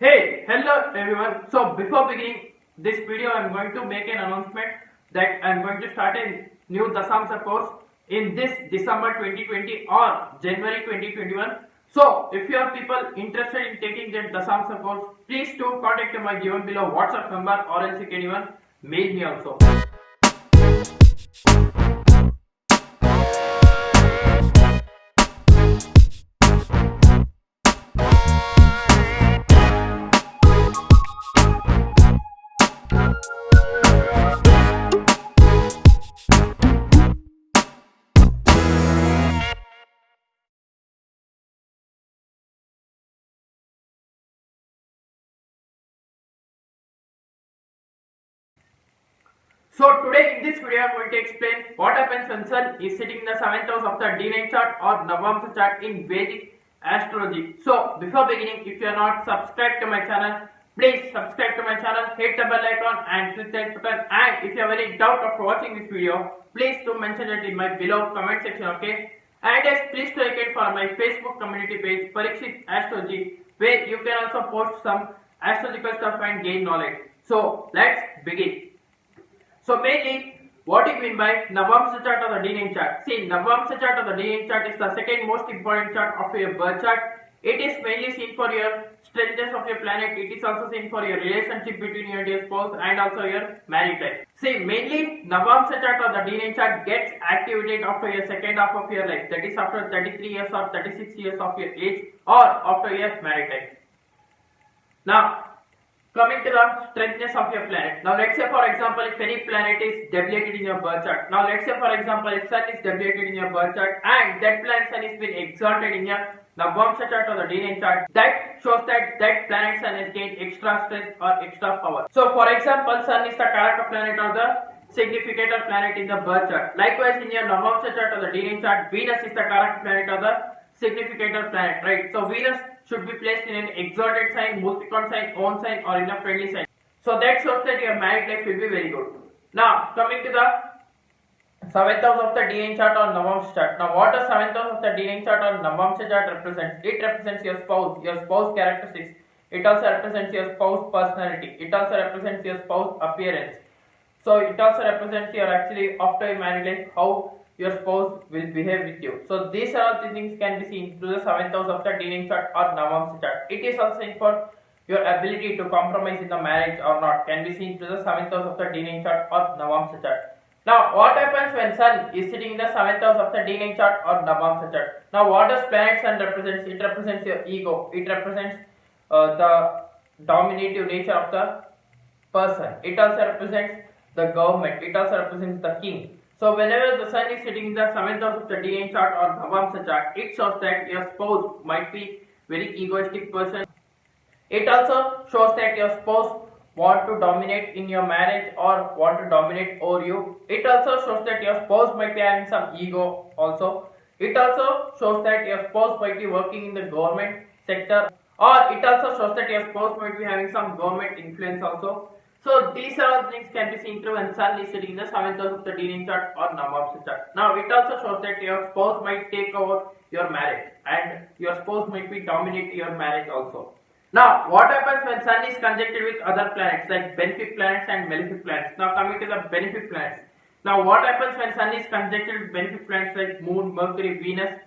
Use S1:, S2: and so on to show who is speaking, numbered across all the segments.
S1: Hey, hello everyone. So before beginning this video, I'm going to make an announcement that I'm going to start a new Dasamsa course in this December 2020 or January 2021. So if you are people interested in taking that Dasamsa course, please do contact my given below WhatsApp number or else you can even mail me also. So today in this video I am going to explain what happens when Sun is sitting in the 7th house of the D9 chart or Navamsa chart in Vedic astrology. So before beginning, if you are not subscribed to my channel, please subscribe to my channel, hit the bell icon and click that button, and if you have any doubt after watching this video, please do mention it in my below comment section, okay? And yes, please like it for my Facebook community page Parikshit Astrology, where you can also post some astrological stuff and gain knowledge. So let's begin. So mainly, what do you mean by Navamsa chart or the D9 chart? See, Navamsa chart or the D9 chart is the second most important chart of your birth chart. It is mainly seen for your strengths of your planet. It is also seen for your relationship between you and your spouse and also your married life. See, mainly Navamsa chart or the D9 chart gets activated after your second half of your life. That is after 33 years or 36 years of your age or after your married life. Now, coming to the strengthness of your planet. Now let's say for example if any planet is debilitated in your birth chart. Now let's say for example if Sun is debilitated in your birth chart and that planet Sun is been exalted in your Navamsa chart or the D9 chart, that shows that that planet Sun has gained extra strength or extra power. So for example Sun is the Karaka planet or the significator planet in the birth chart. Likewise in your Navamsa chart or the D9 chart, Venus is the Karaka planet or the significator planet, right? So Venus should be placed in an exalted sign, multicon sign, own sign or in a friendly sign. So that shows that your married life will be very good. Now coming to the 7th house of the D9 chart or Navamsa chart. Now what does 7th house of the D9 chart or Navamsa chart represents? It represents your spouse characteristics. It also represents your spouse personality. It also represents your spouse appearance. So it also represents your actually after your married life, how your spouse will behave with you. So these are all the things can be seen through the 7th house of the D9 chart or Navamsa chart. It is also seen for your ability to compromise in the marriage or not, can be seen through the 7th house of the D9 chart or Navamsa chart. Now what happens when Sun is sitting in the 7th house of the D9 chart or Navamsa chart? Now what does planet Sun represents? It represents your ego. It represents the dominative nature of the person. It also represents the government. It also represents the king. So whenever the Sun is sitting in the 7th house of the D9 chart or Navamsa chart, it shows that your spouse might be very egoistic person. It also shows that your spouse want to dominate in your marriage or want to dominate over you. It also shows that your spouse might be having some ego also. It also shows that your spouse might be working in the government sector, or it also shows that your spouse might be having some government influence also. So these are all things can be seen through when Sun is sitting in the 7th house of the D9 chart or Navamsa chart. Now it also shows that your spouse might take over your marriage and your spouse might be dominate your marriage also. Now what happens when Sun is conjuncted with other planets like benefic planets and malefic planets? Now coming to the benefic planets. Now what happens when Sun is conjuncted with benefic planets like Moon, Mercury, Venus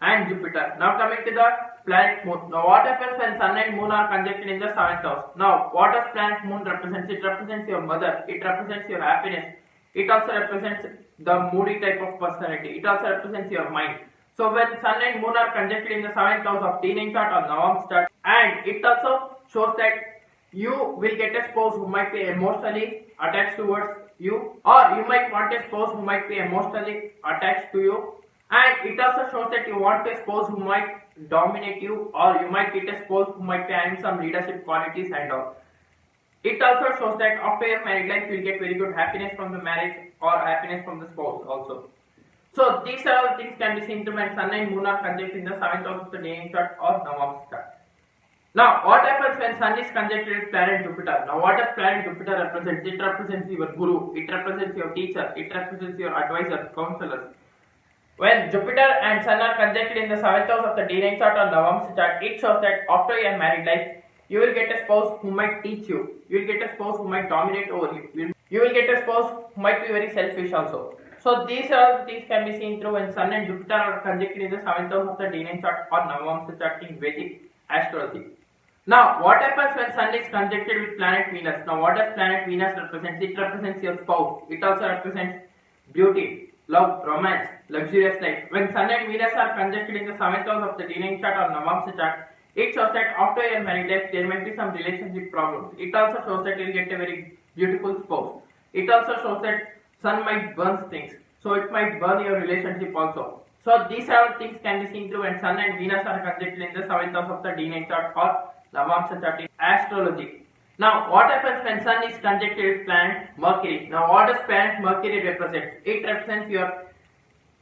S1: and Jupiter? Now coming to the planet Moon. Now what happens when Sun and Moon are conjuncted in the 7th house? Now what does planet Moon represents? It represents your mother. It represents your happiness. It also represents the moody type of personality. It also represents your mind. So when Sun and Moon are conjuncted in the 7th house of D9 chart or Navamsa chart, and it also shows that you will get a spouse who might be emotionally attached towards you, or you might want a spouse who might be emotionally attached to you, and it also shows that you want a spouse who might dominate you, or you might get a spouse who might be having some leadership qualities and all. It also shows that after your married life you will get very good happiness from the marriage or happiness from the spouse also. So these are all things can be seen through when Sun and Moon are conjuncted in the 7th house of the D9 chart or Navamsa chart. Now what happens when Sun is conjuncted with planet Jupiter? Now what does planet Jupiter represent? It represents your guru, it represents your teacher, it represents your advisors, counselors. When Jupiter and Sun are conjuncted in the 7th house of the D9 chart or Navamsa chart, it shows that after your married life, you will get a spouse who might teach you. You will get a spouse who might dominate over you. You will get a spouse who might be very selfish also. So these are the things can be seen through when Sun and Jupiter are conjunct in the 7th house of the D9 chart or Navamsa chart in Vedic astrology. Now, what happens when Sun is conjuncted with planet Venus? Now, what does planet Venus represent? It represents your spouse. It also represents beauty, love, romance, luxurious life. When Sun and Venus are conjuncted in the 7th house of the D9 chart or Navamsa chart, it shows that after your married life, there might be some relationship problems. It also shows that you will get a very beautiful spouse. It also shows that Sun might burn things, so it might burn your relationship also. So these are things can be seen through when Sun and Venus are conjuncted in the 7th house of the D9 chart or Navamsa chart in astrology. Now, what happens when Sun is conjuncted with planet Mercury? Now, what does planet Mercury represent? It represents your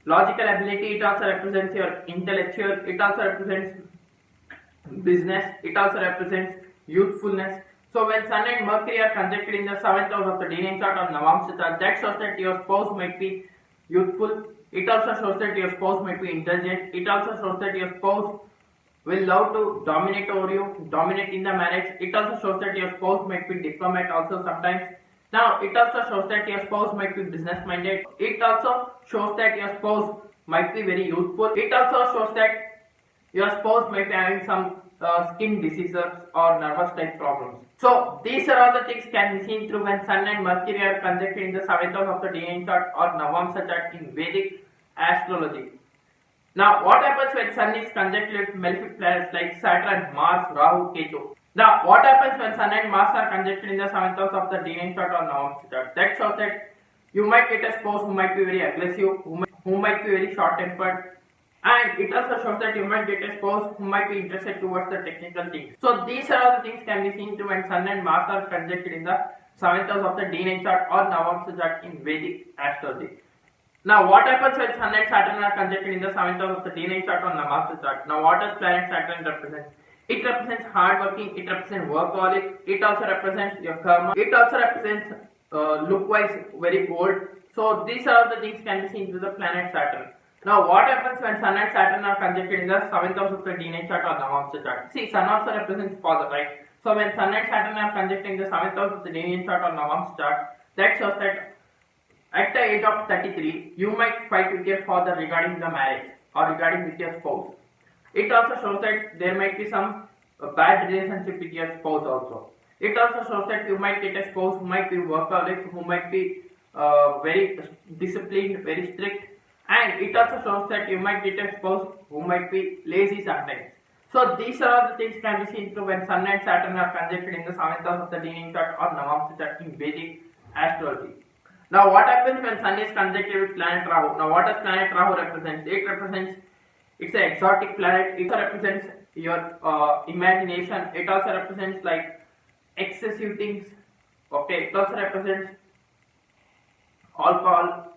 S1: logical ability. It also represents your intellectual. It also represents business. It also represents youthfulness. So when Sun and Mercury are conjuncted in the 7th house of the D9 chart or Navamsa chart, that shows that your spouse might be youthful. It also shows that your spouse might be intelligent. It also shows that your spouse will love to dominate over you, dominate in the marriage. It also shows that your spouse might be diplomat also sometimes. Now, it also shows that your spouse might be business minded. It also shows that your spouse might be very youthful. It also shows that your spouse might be having some skin diseases or nervous type problems. So these are all the things can be seen through when Sun and Mercury are conjuncted in the 7th house of the D9 chart or Navamsa chart in Vedic astrology. Now, what happens when Sun is conjuncted with malefic planets like Saturn, Mars, Rahu, Ketu? Now, what happens when Sun and Mars are conjuncted in the 7th house of the D9 chart or Navamsa chart? That shows that you might get a spouse who might be very aggressive, who might be very short-tempered, and it also shows that you might get a spouse who might be interested towards the technical things. So these are all the things can be seen through when Sun and Mars are conjuncted in the 7th house of the D9 chart or Navamsa chart in Vedic astrology. Now, what happens when Sun and Saturn are conjuncted in the 7th house of the D9 chart or Navamsa chart? Now, what does planet Saturn represent? It represents hard working, it represents workaholic, it also represents your karma, it also represents look wise very bold. So these are all the things can be seen through the planet Saturn. Now, what happens when Sun and Saturn are conjuncted in the 7th house of the D9 chart or Navamsa chart? See, Sun also represents father, right? So when Sun and Saturn are conjuncted in the 7th house of the D9 chart or Navamsa chart, that shows that at the age of 33, you might fight with your father regarding the marriage or regarding with your spouse. It also shows that there might be some bad relationship with your spouse also. It also shows that you might get a spouse who might be workaholic, who might be very disciplined, very strict, and it also shows that you might get a spouse who might be lazy sometimes. So these are all the things can be seen through when Sun and Saturn are conjuncted in the 7th house of the D9 chart or Navamsa chart in Vedic astrology. Now, what happens when Sun is conjuncted with planet Rahu? Now, what does planet Rahu represent? It represents, it's an exotic planet. It also represents your imagination. It also represents like excessive things. Okay, it also represents alcohol,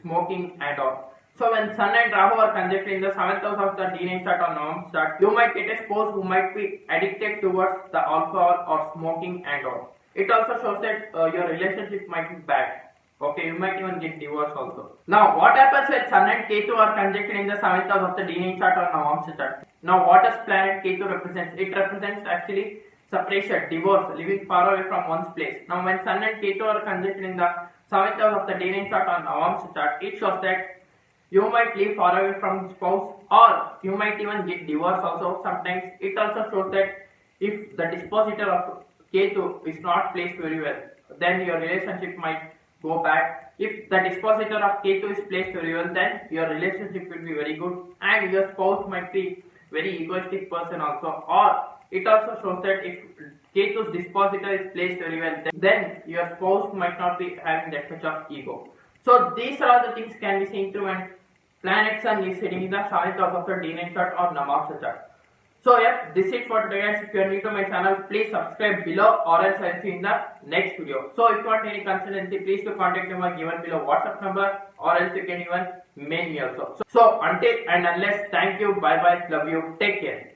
S1: smoking and all. So when Sun and Rahu are conjuncted in the 7th house of the D9 chart or Navamsa chart, you might get a spouse who might be addicted towards the alcohol or smoking and all. It also shows that your relationship might be bad. Okay, you might even get divorced also. Now, what happens when Sun and Ketu are conjuncted in the 7th house of the D9 chart or Navamsa chart? Now, what does planet Ketu represent? It represents actually separation, divorce, living far away from one's place. Now, when Sun and Ketu are conjuncted in the 7th house of the D9 chart or Navamsa chart, it shows that you might live far away from spouse or you might even get divorced also sometimes. It also shows that if the dispositor of Ketu is not placed very well, then your relationship might go back. If the dispositor of Ketu is placed very well, then your relationship will be very good and your spouse might be very egoistic person also. Or it also shows that if Ketu's dispositor is placed very well, then your spouse might not be having that much of ego. So these are all the things can be seen through when planet Sun is sitting in the 7th house of the D9 chart or Navamsa chart. So yeah, this is it for today guys. If you are new to my channel, please subscribe below or else I'll see you in the next video. So if you want any consultancy, please do contact me given below WhatsApp number or else you can even mail me also. So until and unless, thank you, bye bye, love you, take care.